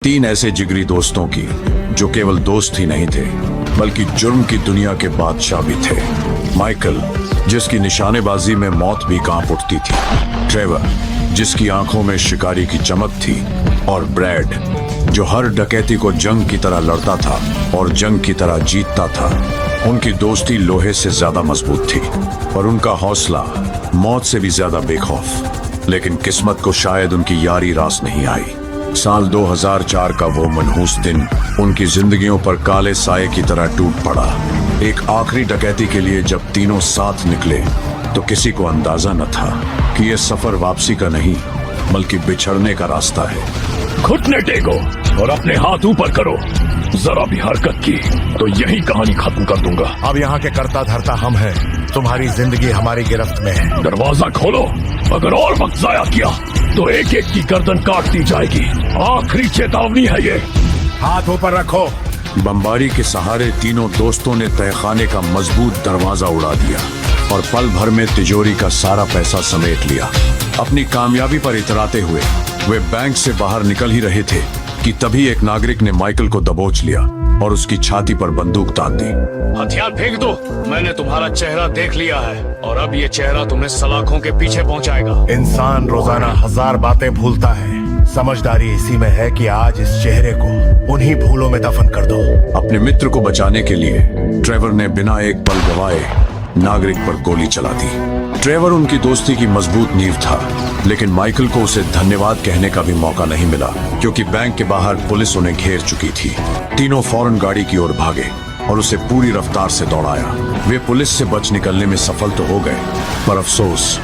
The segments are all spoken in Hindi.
तीन ऐसे जिगरी दोस्तों की जो केवल दोस्त ही नहीं थे बल्कि जुर्म की दुनिया के बादशाह भी थे। माइकल, जिसकी निशानेबाजी में मौत भी कांप उठती थी। ट्रेवर, जिसकी आंखों में शिकारी की चमक थी। और ब्रैड, जो हर डकैती को जंग की तरह लड़ता था और जंग की तरह जीतता था। उनकी दोस्ती लोहे से ज्यादा मजबूत थी और उनका हौसला मौत से भी ज्यादा बेखौफ। लेकिन किस्मत को शायद उनकी यारी रास नहीं आई। साल 2004 का वो मनहूस दिन उनकी जिंदगियों पर काले साए की तरह टूट पड़ा। एक आखिरी डकैती के लिए जब तीनों साथ निकले तो किसी को अंदाजा न था कि यह सफर वापसी का नहीं बल्कि बिछड़ने का रास्ता है। घुटने टेको और अपने हाथ ऊपर करो। जरा भी हरकत की तो यही कहानी खत्म कर दूंगा। अब यहाँ के कर्ता धर्ता हम हैं। तुम्हारी जिंदगी हमारी गिरफ्त में है। दरवाजा खोलो। अगर और वक्त जाया किया तो एक एक की गर्दन काट दी जाएगी। आखिरी चेतावनी है ये। हाथ ऊपर रखो। बमबारी के सहारे तीनों दोस्तों ने तहखाने का मजबूत दरवाजा उड़ा दिया और पल भर में तिजोरी का सारा पैसा समेट लिया। अपनी कामयाबी पर इतराते हुए वे बैंक से बाहर निकल ही रहे थे कि तभी एक नागरिक ने माइकल को दबोच लिया और उसकी छाती पर बंदूक तान दी। हथियार फेंक दो। मैंने तुम्हारा चेहरा देख लिया है और अब ये चेहरा तुम्हें सलाखों के पीछे पहुंचाएगा। इंसान रोजाना 1000 बातें भूलता है। समझदारी इसी में है कि आज इस चेहरे को उन्हीं भूलों में दफन कर दो। अपने मित्र को बचाने के लिए ट्रेवर ने बिना एक पल गवाए नागरिक पर गोली चला दी। ट्रेवर उनकी दोस्ती की मजबूत नींव था, लेकिन माइकल को उसे धन्यवाद कहने का भी मौका नहीं मिला क्योंकि बैंक के बाहर पुलिस उन्हें घेर चुकी थी। तीनों फौरन गाड़ी की ओर भागे और उसे पूरी रफ्तार से दौड़ाया। वे पुलिस से बच निकलने में सफल तो हो गए, पर अफसोस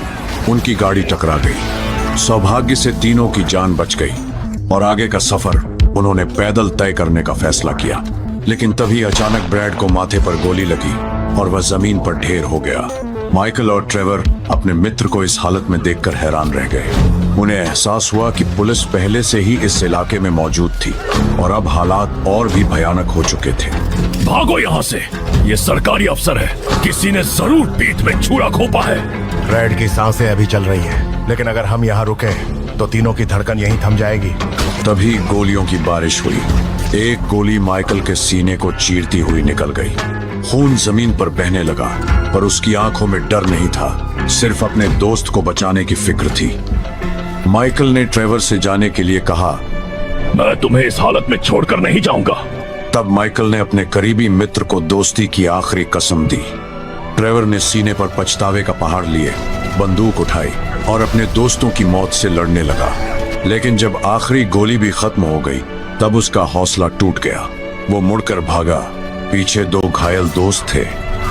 उनकी गाड़ी टकरा गई। सौभाग्य से तीनों की जान बच गई और आगे का सफर उन्होंने पैदल तय करने का फैसला किया। लेकिन तभी अचानक ब्रैड को माथे पर गोली लगी और वह जमीन पर ढेर हो गया। माइकल और ट्रेवर अपने मित्र को इस हालत में देखकर हैरान रह गए। उन्हें एहसास हुआ कि पुलिस पहले से ही इस इलाके में मौजूद थी और अब हालात और भी भयानक हो चुके थे। भागो यहाँ से। ये सरकारी अफसर है। किसी ने जरूर पीठ में छुरा खोपा है। ब्रैड की सांसें अभी चल रही हैं, लेकिन अगर हम यहाँ रुके तो तीनों की धड़कन यहीं थम जाएगी। तभी गोलियों की बारिश हुई। एक गोली माइकल के सीने को चीरती हुई निकल गई। खून जमीन पर बहने लगा, पर उसकी आंखों में डर नहीं था, सिर्फ अपने दोस्त को बचाने की फिक्र थी। माइकल ने ट्रेवर से जाने के लिए कहा, मैं तुम्हें इस हालत में छोड़कर नहीं जाऊंगा। तब माइकल ने अपने करीबी मित्र को दोस्ती की आखिरी कसम दी। ट्रेवर ने सीने पर पछतावे का पहाड़ लिए, बंदूक उठाई और अपने दोस्तों की मौत से लड़ने लगा। लेकिन जब आखिरी गोली भी खत्म हो गई तब उसका हौसला टूट गया। वो मुड़कर भागा। पीछे 2 घायल दोस्त थे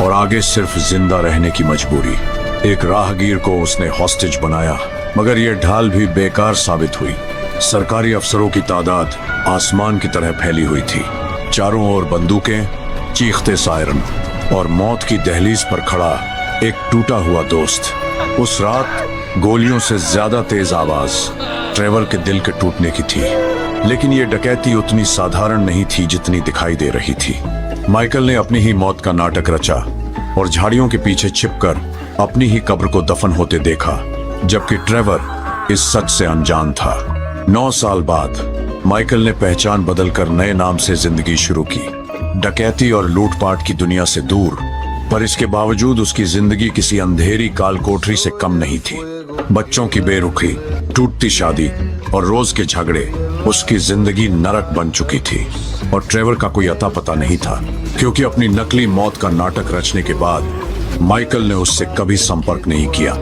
और आगे सिर्फ जिंदा रहने की मजबूरी। एक राहगीर को उसने हॉस्टेज बनाया, मगर यह ढाल भी बेकार साबित हुई। सरकारी अफसरों की तादाद आसमान की तरह फैली हुई थी। चारों ओर बंदूकें, चीखते सायरन और मौत की दहलीज पर खड़ा एक टूटा हुआ दोस्त। उस रात गोलियों से ज्यादा तेज आवाज ट्रेवर के दिल के टूटने की थी। लेकिन यह डकैती उतनी साधारण नहीं थी जितनी दिखाई दे रही थी। माइकल ने अपनी ही मौत का नाटक रचा और झाड़ियों के पीछे छिपकर अपनी ही कब्र को दफन होते देखा, जबकि ट्रेवर इस सच से अनजान था। 9 साल बाद माइकल ने पहचान बदलकर नए नाम से जिंदगी शुरू की, डकैती और लूटपाट की दुनिया से दूर। पर इसके बावजूद उसकी जिंदगी किसी अंधेरी काल कोठरी से कम नहीं थी। बच्चों की बेरुखी, टूटती शादी और रोज के झगड़े उसकी जिंदगी नरक बन चुकी थी। और ट्रेवर का कोई अता पता नहीं था, क्योंकि अपनी नकली मौत का नाटक रचने के बाद माइकल ने उससे कभी संपर्क नहीं किया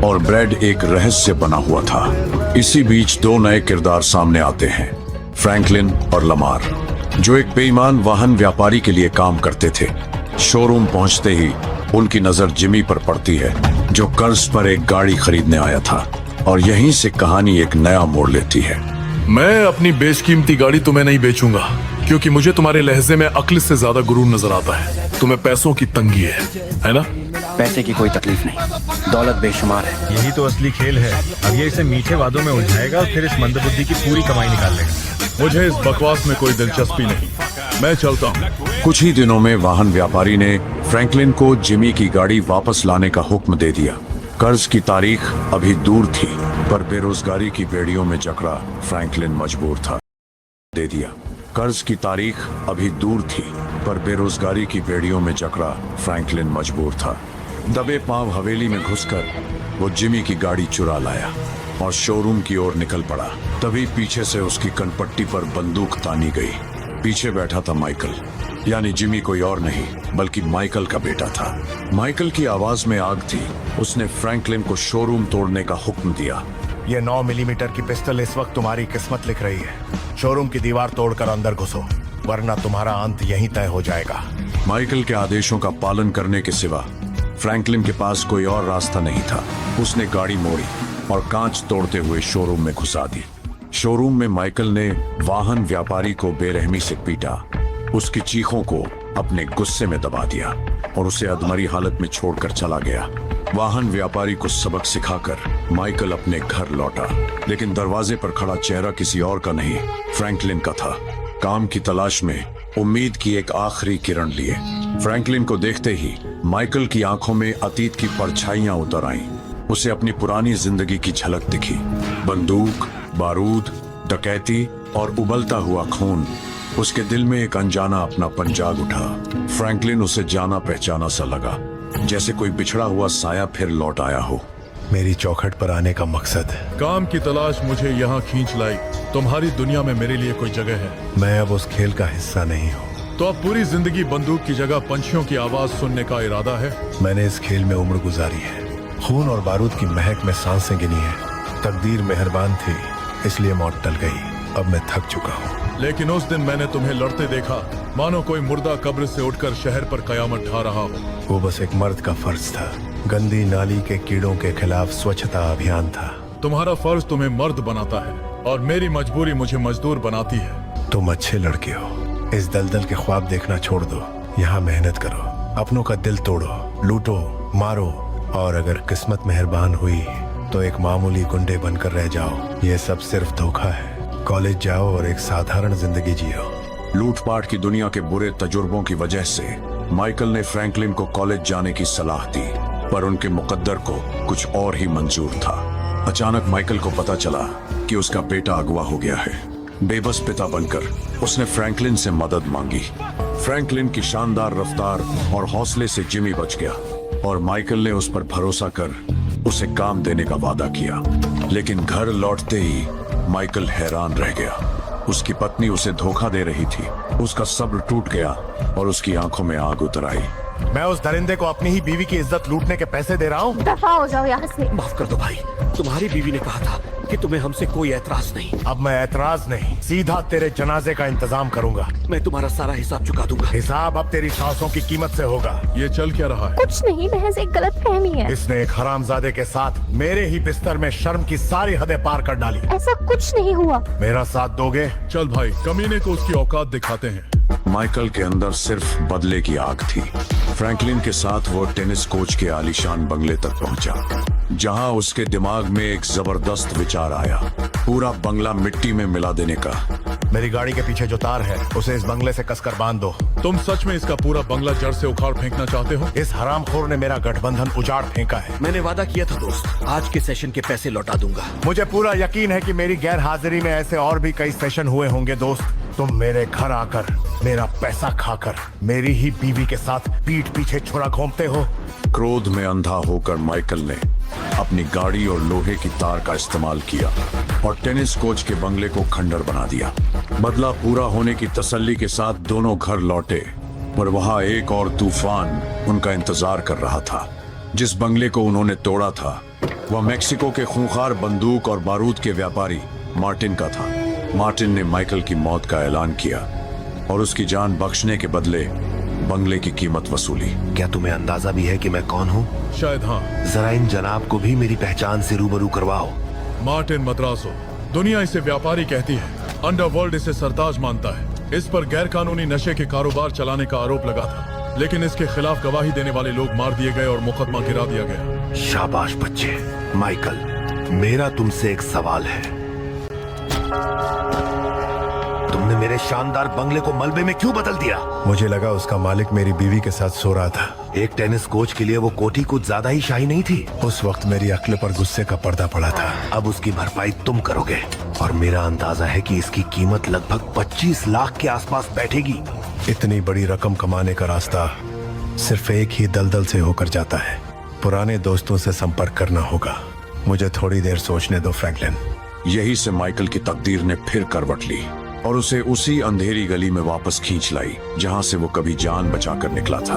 और ब्रैड एक रहस्य बना हुआ था। इसी बीच 2 नए किरदार सामने आते हैं, फ्रैंकलिन और लमार, जो एक बेईमान वाहन व्यापारी के लिए काम करते थे। शोरूम पहुंचते ही उनकी नजर जिमी पर पड़ती है, जो कर्ज पर एक गाड़ी खरीदने आया था, और यहीं से कहानी एक नया मोड़ लेती है। मैं अपनी बेशकीमती गाड़ी तुम्हें नहीं बेचूंगा, क्योंकि मुझे तुम्हारे लहजे में अक्ल से ज्यादा गुरूर नजर आता है। तुम्हें पैसों की तंगी है ना? पैसे की कोई तकलीफ नहीं, दौलत बेशुमार है। यही तो असली खेल है। अब ये इसे मीठे वादों में उलझाएगा और फिर इस मंदबुद्धि की पूरी कमाई निकाल लेगा। मुझे इस बकवास में कोई दिलचस्पी नहीं, मैं चलता हूँ। कुछ ही दिनों में वाहन व्यापारी ने फ्रैंकलिन को जिमी की गाड़ी वापस लाने का हुक्म दे दिया। कर्ज की तारीख अभी दूर थी, पर बेरोजगारी की बेड़ियों में जकड़ा फ्रैंकलिन मजबूर था। दे दिया। कर्ज की तारीख अभी दूर थी, पर बेरोजगारी की बेड़ियों में जकड़ा फ्रैंकलिन मजबूर था। दबे पांव हवेली में घुसकर वो जिमी की गाड़ी चुरा लाया और शोरूम की ओर निकल पड़ा। तभी पीछे से उसकी कनपट्टी पर बंदूक तानी गई। पीछे बैठा था माइकल, यानी जिमी कोई और नहीं बल्कि माइकल का बेटा था। माइकल की आवाज में आग थी। उसने फ्रैंकलिन को शोरूम तोड़ने का हुक्म दिया। ये 9 मिलीमीटर की पिस्टल इस वक्त तुम्हारी किस्मत लिख रही है। शोरूम की दीवार तोड़कर अंदर घुसो, वरना तुम्हारा अंत यहीं तय हो जाएगा। माइकल के आदेशों का पालन करने के सिवा फ्रैंकलिन के पास कोई और रास्ता नहीं था। उसने गाड़ी मोड़ी और कांच तोड़ते हुए शोरूम में घुसा दी। शोरूम में माइकल ने वाहन व्यापारी को बेरहमी से पीटा, उसकी चीखों को अपने गुस्से में दबा दिया और उसे अधमरी हालत में छोड़कर चला गया। वाहन व्यापारी को सबक सिखाकर माइकल अपने घर लौटा, लेकिन दरवाजे पर खड़ा चेहरा किसी और का नहीं, फ्रैंकलिन का था। काम की तलाश में उम्मीद की एक आखिरी किरण लिए फ्रैंकलिन को देखते ही माइकल की आंखों में अतीत की परछाइयां उतर आईं। उसे अपनी पुरानी जिंदगी की झलक दिखी। बंदूक, बारूद, डकैती और उबलता हुआ खून। उसके दिल में एक अनजाना अपनापन जाग उठा। फ्रैंकलिन उसे जाना पहचाना सा लगा, जैसे कोई बिछड़ा हुआ साया फिर लौट आया हो। मेरी चौखट पर आने का मकसद, काम की तलाश मुझे यहाँ खींच लाई। तुम्हारी दुनिया में मेरे लिए कोई जगह है। मैं अब उस खेल का हिस्सा नहीं हूँ। तो अब पूरी जिंदगी बंदूक की जगह पंछियों की आवाज सुनने का इरादा है? मैंने इस खेल में उम्र गुजारी है, खून और बारूद की महक में सांसें गिनी है। तकदीर मेहरबान थी, इसलिए मौत टल गई। अब मैं थक चुका हूँ। लेकिन उस दिन मैंने तुम्हें लड़ते देखा, मानो कोई मुर्दा कब्र से उठकर शहर पर कयामत ढा रहा हो। वो बस एक मर्द का फर्ज था। गंदी नाली के कीड़ों के खिलाफ स्वच्छता अभियान था। तुम्हारा फर्ज तुम्हें मर्द बनाता है और मेरी मजबूरी मुझे मजदूर बनाती है। तुम अच्छे लड़के हो। इस दलदल के ख्वाब देखना छोड़ दो, यहाँ मेहनत करो, अपनों का दिल तोड़ो, लूटो, मारो, और अगर किस्मत मेहरबान हुई तो एक मामूली गुंडे बनकर रह जाओ। ये सब सिर्फ धोखा है। कॉलेज जाओ और एक साधारण जिंदगी जियो। लूटपाट की दुनिया के बुरे तजुर्बों की वजह से माइकल ने फ्रैंकलिन को कॉलेज जाने की सलाह दी, पर उनके मुकद्दर को कुछ और ही मंजूर था। अचानक माइकल को पता चला कि उसका बेटा अगवा हो गया है। बेबस पिता बनकर उसने फ्रैंकलिन से मदद मांगी। फ्रैंकलिन की शानदार रफ्तार और हौसले से जिमी बच गया और माइकल ने उस पर भरोसा कर उसे काम देने का वादा किया। लेकिन घर लौटते ही माइकल हैरान रह गया। उसकी पत्नी उसे धोखा दे रही थी। उसका सब्र टूट गया और उसकी आंखों में आग उतर आई। मैं उस दरिंदे को अपनी ही बीवी की इज्जत लूटने के पैसे दे रहा हूँ? दफा हो जाओ यहाँ से। माफ कर दो भाई, तुम्हारी बीवी ने कहा था कि तुम्हें हमसे कोई ऐतराज नहीं। अब मैं ऐतराज नहीं, सीधा तेरे जनाजे का इंतजाम करूंगा। मैं तुम्हारा सारा हिसाब चुका दूंगा। हिसाब अब तेरी सांसों की कीमत से होगा। ये चल क्या रहा है? कुछ नहीं, महज एक गलतफहमी है। इसने एक हरामजादे के साथ मेरे ही बिस्तर में शर्म की सारी हदें पार कर डाली। ऐसा कुछ नहीं हुआ। मेरा साथ दोगे? चल भाई, कमीने को उसकी औकात दिखाते हैं। माइकल के अंदर सिर्फ बदले की आग थी। फ्रैंकलिन के साथ वो टेनिस कोच के आलीशान बंगले तक पहुंचा, जहां उसके दिमाग में एक जबरदस्त विचार आया, पूरा बंगला मिट्टी में मिला देने का। मेरी गाड़ी के पीछे जो तार है उसे इस बंगले से कसकर बांध दो। तुम सच में इसका पूरा बंगला जड़ से उखाड़ फेंकना चाहते हो? इस हरामखोर ने मेरा गठबंधन उजाड़ फेंका है। मैंने वादा किया था दोस्त, आज के सेशन के पैसे लौटा दूंगा। मुझे पूरा यकीन है कि मेरी गैर हाजिरी में ऐसे और भी कई सेशन हुए होंगे दोस्त। तुम मेरे घर आकर मेरा पैसा खाकर मेरी ही बीवी के साथ पीठ पीछे छुरा घोंपते हो। क्रोध में अंधा होकर माइकल ने अपनी गाड़ी और लोहे की तार का इस्तेमाल किया और टेनिस कोच के बंगले को खंडर बना दिया। बदला पूरा होने की तसल्ली के साथ दोनों घर लौटे, पर वहां एक और तूफान उनका इंतजार कर रहा था। जिस बंगले को उन्होंने तोड़ा था वह मेक्सिको के खूंखार बंदूक और बारूद के व्यापारी मार्टिन का था। मार्टिन ने माइकल की मौत का ऐलान किया और उसकी जान बख्शने के बदले बंगले की कीमत वसूली। क्या तुम्हें अंदाजा भी है कि मैं कौन हूँ? शायद हाँ। जरा इन जनाब को भी मेरी पहचान से रूबरू करवाओ। मार्टिन मद्रासो। दुनिया इसे व्यापारी कहती है, अंडरवर्ल्ड इसे सरताज मानता है। इस पर गैर कानूनी नशे के कारोबार चलाने का आरोप लगा था, लेकिन इसके खिलाफ गवाही देने वाले लोग मार दिए गए और मुकदमा गिरा दिया गया। शाबाश बच्चे। माइकल, मेरा तुमसे एक सवाल है। तुम तुमने मेरे शानदार बंगले को मलबे में क्यों बदल दिया? मुझे लगा उसका मालिक मेरी बीवी के साथ सो रहा था। एक टेनिस कोच के लिए वो कोठी कुछ ज्यादा ही शाही नहीं थी। उस वक्त मेरी अक्ल पर गुस्से का पर्दा पड़ा था। अब उसकी भरपाई तुम करोगे और मेरा अंदाजा है कि इसकी कीमत लगभग 25 लाख के आसपास बैठेगी। इतनी बड़ी रकम कमाने का रास्ता सिर्फ एक ही दलदल से होकर जाता है। पुराने दोस्तों से संपर्क करना होगा। मुझे थोड़ी देर सोचने दो फ्रैंकलिन। यही से माइकल की तकदीर ने फिर करवट ली और उसे उसी अंधेरी गली में वापस खींच लाई जहां से वो कभी जान बचाकर निकला था।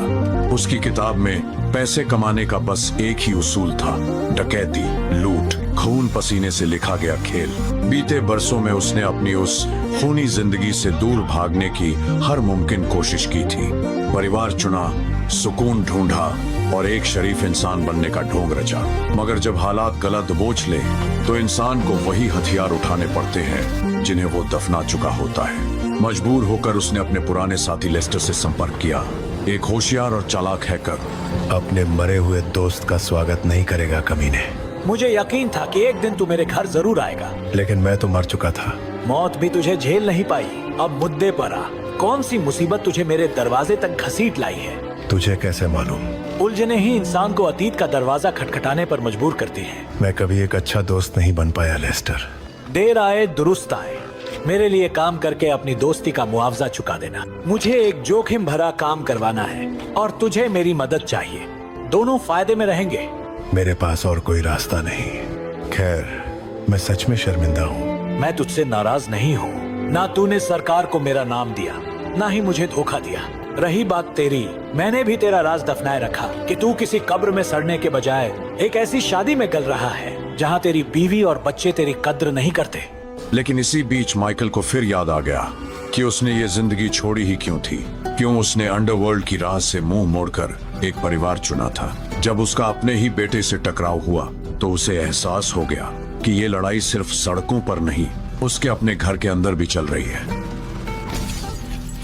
उसकी किताब में पैसे कमाने का बस एक ही उसूल था, डकैती, लूट, खून पसीने से लिखा गया खेल। बीते बरसों में उसने अपनी उस खूनी जिंदगी से दूर भागने की हर मुमकिन कोशिश की थी। परिवार चुना, सुकून ढूंढा और एक शरीफ इंसान बनने का ढोंग रचा। मगर जब हालात गला दबोच ले तो इंसान को वही हथियार उठाने पड़ते हैं जिन्हें वो दफना चुका होता है। मजबूर होकर उसने अपने पुराने साथी लेस्टर से संपर्क किया। एक होशियार और चालाक हैकर अपने मरे हुए दोस्त का स्वागत नहीं करेगा कमीने। मुझे यकीन था कि एक दिन तू मेरे घर जरूर आएगा, लेकिन मैं तो मर चुका था। मौत भी तुझे झेल नहीं पाई। अब मुद्दे पर आ, कौन सी मुसीबत तुझे मेरे दरवाजे तक घसीट लाई है? तुझे कैसे मालूम? उलझने ही इंसान को अतीत का दरवाजा खटखटाने पर मजबूर करती है। मैं कभी एक अच्छा दोस्त नहीं बन पाया लेस्टर। देर आए दुरुस्त आए। मेरे लिए काम करके अपनी दोस्ती का मुआवजा चुका देना। मुझे एक जोखिम भरा काम करवाना है और तुझे मेरी मदद चाहिए। दोनों फायदे में रहेंगे। मेरे पास और कोई रास्ता नहीं। खैर, मैं सच में शर्मिंदा हूँ। मैं तुझसे नाराज नहीं हूँ। ना तूने सरकार को मेरा नाम दिया, ना ही मुझे धोखा दिया। रही बात तेरी, मैंने भी तेरा राज दफनाए रखा कि तू किसी कब्र में सड़ने के बजाय एक ऐसी शादी में गल रहा है जहाँ तेरी बीवी और बच्चे तेरी कद्र नहीं करते। लेकिन इसी बीच माइकल को फिर याद आ गया कि उसने ये जिंदगी छोड़ी ही क्यों थी। क्यों उसने अंडरवर्ल्ड की राह से मुंह मोड़कर एक परिवार चुना था। जब उसका अपने ही बेटे से टकराव हुआ तो उसे एहसास हो गया कि ये लड़ाई सिर्फ सड़कों पर नहीं, उसके अपने घर के अंदर भी चल रही है।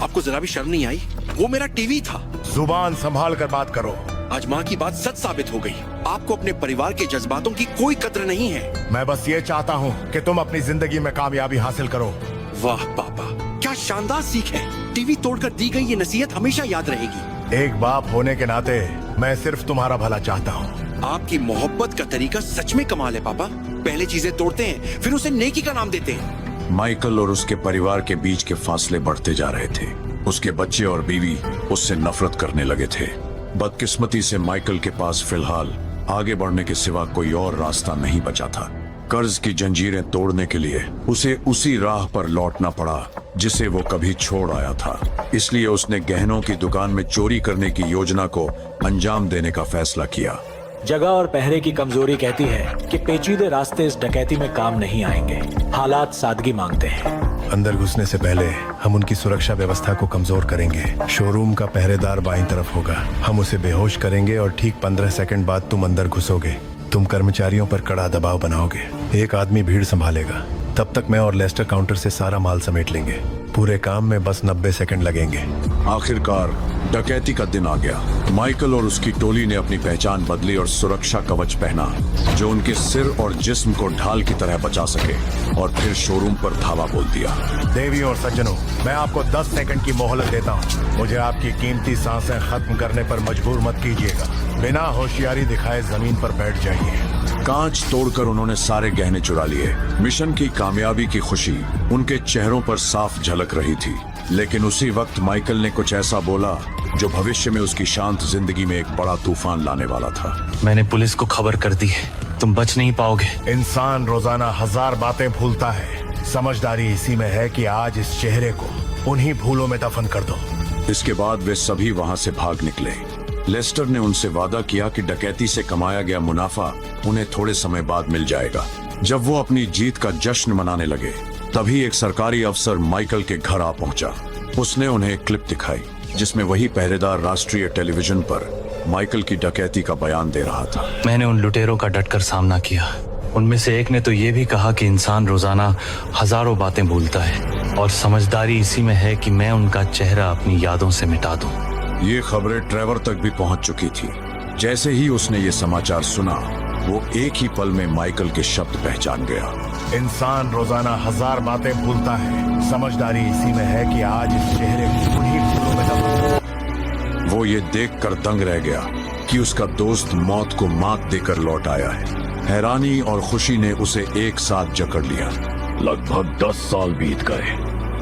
आपको जरा भी शर्म नहीं आई? वो मेरा टीवी था। जुबान संभाल कर बात करो। आज माँ की बात सच साबित हो गई। आपको अपने परिवार के जज्बातों की कोई कद्र नहीं है। मैं बस ये चाहता हूँ कि तुम अपनी जिंदगी में कामयाबी हासिल करो। वाह पापा, क्या शानदार सीख है। टीवी तोड़कर दी गई ये नसीहत हमेशा याद रहेगी। एक बाप होने के नाते मैं सिर्फ तुम्हारा भला चाहता हूँ। आपकी मोहब्बत का तरीका सच में कमाल है पापा। पहले चीजें तोड़ते हैं, फिर उसे नेकी का नाम देते हैं। माइकल और उसके परिवार के बीच के फासले बढ़ते जा रहे थे। उसके बच्चे और बीवी उससे नफरत करने लगे थे। बदकिस्मती से माइकल के पास फिलहाल आगे बढ़ने के सिवा कोई और रास्ता नहीं बचा था। कर्ज की जंजीरें तोड़ने के लिए उसे उसी राह पर लौटना पड़ा जिसे वो कभी छोड़ आया था। इसलिए उसने गहनों की दुकान में चोरी करने की योजना को अंजाम देने का फैसला किया। जगह और पहरे की कमजोरी कहती है कि पेचीदे रास्ते इस डकैती में काम नहीं आएंगे। हालात सादगी मांगते हैं। अंदर घुसने से पहले हम उनकी सुरक्षा व्यवस्था को कमजोर करेंगे। शोरूम का पहरेदार बाईं तरफ होगा। हम उसे बेहोश करेंगे और ठीक 15 सेकंड बाद तुम अंदर घुसोगे। तुम कर्मचारियों पर कड़ा दबाव बनाओगे। एक आदमी भीड़ संभालेगा। तब तक मैं और लेस्टर काउंटर से सारा माल समेट लेंगे। पूरे काम में बस 90 सेकंड लगेंगे। आखिरकार डकैती का दिन आ गया। माइकल और उसकी टोली ने अपनी पहचान बदली और सुरक्षा कवच पहना जो उनके सिर और जिस्म को ढाल की तरह बचा सके, और फिर शोरूम पर धावा बोल दिया। देवियों और सज्जनों, मैं आपको 10 सेकंड की मोहलत देता हूँ। मुझे आपकी कीमती सांसें खत्म करने पर मजबूर मत कीजिएगा। बिना होशियारी दिखाए जमीन पर बैठ जाइए। कांच तोड़कर उन्होंने सारे गहने चुरा लिए। मिशन की कामयाबी की खुशी उनके चेहरों पर साफ झलक रही थी। लेकिन उसी वक्त माइकल ने कुछ ऐसा बोला जो भविष्य में उसकी शांत जिंदगी में एक बड़ा तूफान लाने वाला था। मैंने पुलिस को खबर कर दी है, तुम बच नहीं पाओगे। इंसान रोजाना 1000 बातें भूलता है। समझदारी इसी में है कि आज इस चेहरे को उन्हीं भूलों में दफन कर दो। इसके बाद वे सभी वहां से भाग निकले। लेस्टर ने उनसे वादा किया कि डकैती से कमाया गया मुनाफा उन्हें थोड़े समय बाद मिल जाएगा। जब वो अपनी जीत का जश्न मनाने लगे तभी एक सरकारी अफसर माइकल के घर आ पहुंचा। उसने उन्हें एक क्लिप दिखाई जिसमें वही पहरेदार राष्ट्रीय टेलीविजन पर माइकल की डकैती का बयान दे रहा था। मैंने उन लुटेरों का डटकर सामना किया। उनमें से एक ने तो ये भी कहा कि इंसान रोजाना हजारों बातें भूलता है और समझदारी इसी में है कि मैं उनका चेहरा अपनी यादों से मिटा दूं। ये खबरें ट्रेवर तक भी पहुंच चुकी थी। जैसे ही उसने ये समाचार सुना वो एक ही पल में माइकल के शब्द पहचान गया। इंसान रोजाना 1000 बातें भूलता है, समझदारी इसी में है कि आज इस चेहरे को उन्हीं फूलों में दबा। वो ये देखकर दंग रह गया कि उसका दोस्त मौत को मात देकर लौट आया है। हैरानी और खुशी ने उसे एक साथ जकड़ लिया। लगभग 10 साल बीत गए।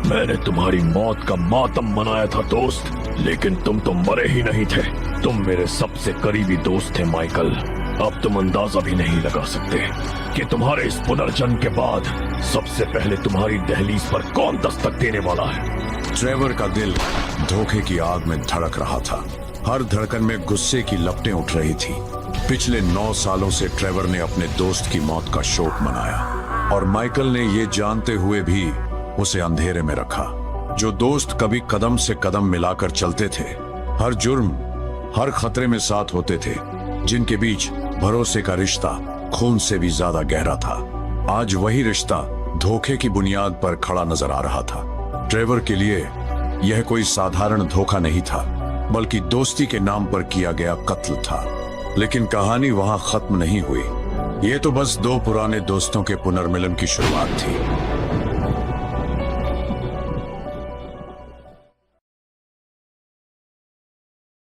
मैंने तुम्हारी मौत का मातम मनाया था दोस्त, लेकिन तुम तो मरे ही नहीं थे। तुम मेरे सबसे करीबी दोस्त थे माइकल। अब तुम अंदाजा भी नहीं लगा सकते कि तुम्हारे इस पुनर्जन्म के बाद सबसे पहले तुम्हारी दहलीज पर कौन दस्तक देने वाला है। ट्रेवर का दिल धोखे की आग में धड़क रहा था। हर धड़कन में गुस्से की लपटें उठ रही थी। पिछले 9 सालों से ट्रेवर ने अपने दोस्त की मौत का शोक मनाया और माइकल ने ये जानते हुए भी उसे अंधेरे में रखा। जो दोस्त कभी कदम से कदम मिलाकर चलते थे, हर जुर्म हर खतरे में साथ होते थे, जिनके बीच भरोसे का रिश्ता खून से भी ज्यादा गहरा था, आज वही रिश्ता धोखे की बुनियाद पर खड़ा नजर आ रहा था। ट्रेवर के लिए यह कोई साधारण धोखा नहीं था, बल्कि दोस्ती के नाम पर किया गया कत्ल था। लेकिन कहानी वहां खत्म नहीं हुई। ये तो बस 2 पुराने दोस्तों के पुनर्मिलन की शुरुआत थी।